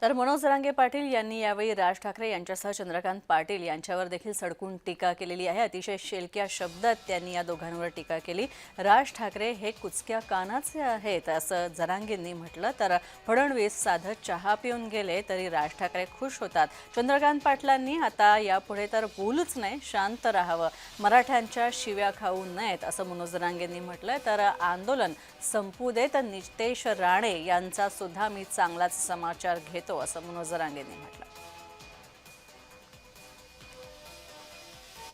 तर मनोज जरांगे पाटील यांनी यावेळी राज ठाकरे यांच्यासह चंद्रकांत पाटील यांच्यावर देखील सडकून टीका केलेली आहे। अतिशय शेलक्या शब्दात त्यांनी या दोघांवर टीका केली। राज ठाकरे हे कुचक्या कानाचे आहेत असं जरांगेंनी म्हटलं। तर फडणवीस साधं चहा पिऊन गेले तरी राज ठाकरे खुश होतात। चंद्रकांत पाटलांनी आता यापुढे तर बोलूच नाही, शांत राहावं, मराठ्यांच्या शिव्या खाऊ नयेत असं मनोज जरांगेंनी म्हटलंय। तर आंदोलन संपू दे, तर नितेश राणे यांचा सुद्धा मी चांगलाच समाचार घेतो असं मनोज जरांगेंनी म्हटलं।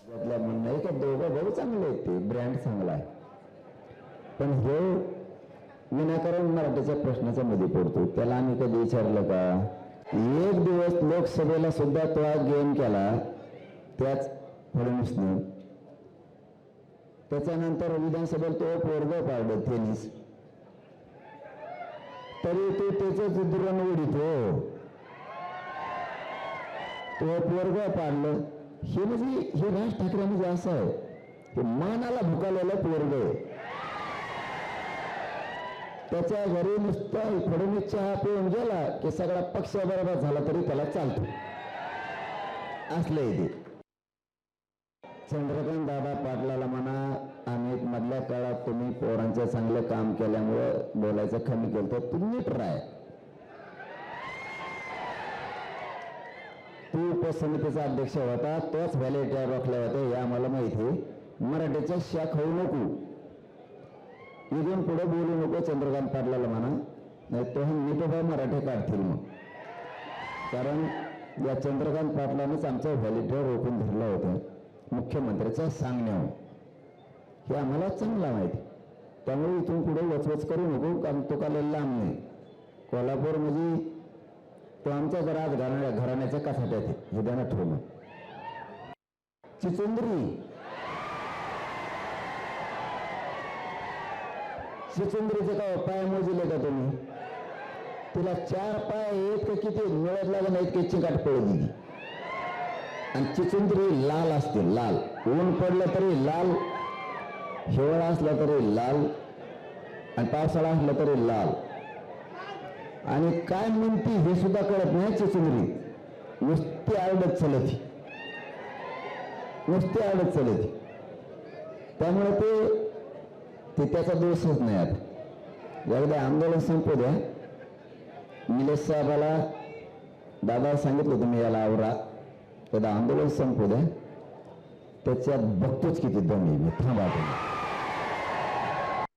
यातलं म्हणणं आहे की दोघं भाऊ चांगले आहेत, ते ब्रँड चांगला आहे, पण हे विनाकारण मराठीच्या प्रश्नाचा मध्ये पडतो। त्याला आम्ही कधी विचारलं का? एक दिवस लोकसभेला सुद्धा तो गेम केला त्याच फडणवीसने, त्याच्यानंतर विधानसभेला तो पोरगं पाडलं टेनिस, तरी तो त्याच दुरण उडीतो, तो पोरगं पाडलं। हे म्हणजे हे राज ठाकरे म्हणजे असं आहे, हे मानाला भुकालेलं पोरग आहे। त्याच्या घरी नुसतं फडणवीस चहा पिऊन गेला की सगळा पक्ष बरोबर झाला तरी त्याला चालतो, असलंय ते। चंद्रकांत दादा पाटलाला म्हणा, आम्ही मधल्या काळात तुम्ही पोरांचं चांगलं काम केल्यामुळं बोलायचं कमी केलं, तर तुम्ही नीट राहा। तू उपसमितीचा अध्यक्ष होता, तोच व्हॅलेटियर रोखला होता, हे आम्हाला माहिती आहे। मराठीच्या शाख होऊ नको, इथून पुढे बोलू नको चंद्रकांत पाटलाला म्हणा, नाही तो मिठोबा मराठी काढतील मग। कारण या चंद्रकांत पाटलानेच आमचं व्हॅलेटियर रोखून धरलं होतं मुख्यमंत्र्याच्या सांगण्यावर, हे आम्हाला चांगला माहिती। त्यामुळे इथून पुढे वचवच करू नको, कारण तो का लांब नाही। कोल्हापूर म्हणजे तो आमच्या घराण्याच्या कसाट्यात आहे, हे ध्यानात ठेवणं। चिचुंद्रीचे का पाय मोजले का तुम्ही? तिला 4 पाय आहेत का किती मिळत लागत नाहीत की चिकाट पळू दिली। आणि चिचुंद्री लाल असते, लाल, ऊन पडलं तरी लाल, हिवाळा असला तरी लाल, आणि पावसाळा असला तरी लाल। आणि काय म्हणती हे सुद्धा कळत नाही चिचुंद्री, नुसती आरडत चलती, नुसती आरडत चलती। त्यामुळे ते त्याचा दोषच नाही। आता एकदा आंदोलन संपू द्या। निलेश साहेबाला दादा सांगितलं तुम्ही याला आवरा, एकदा आंदोलन संपू द्या, त्याच्यात बघतोच किती दम येईल, थांबा तुम्ही।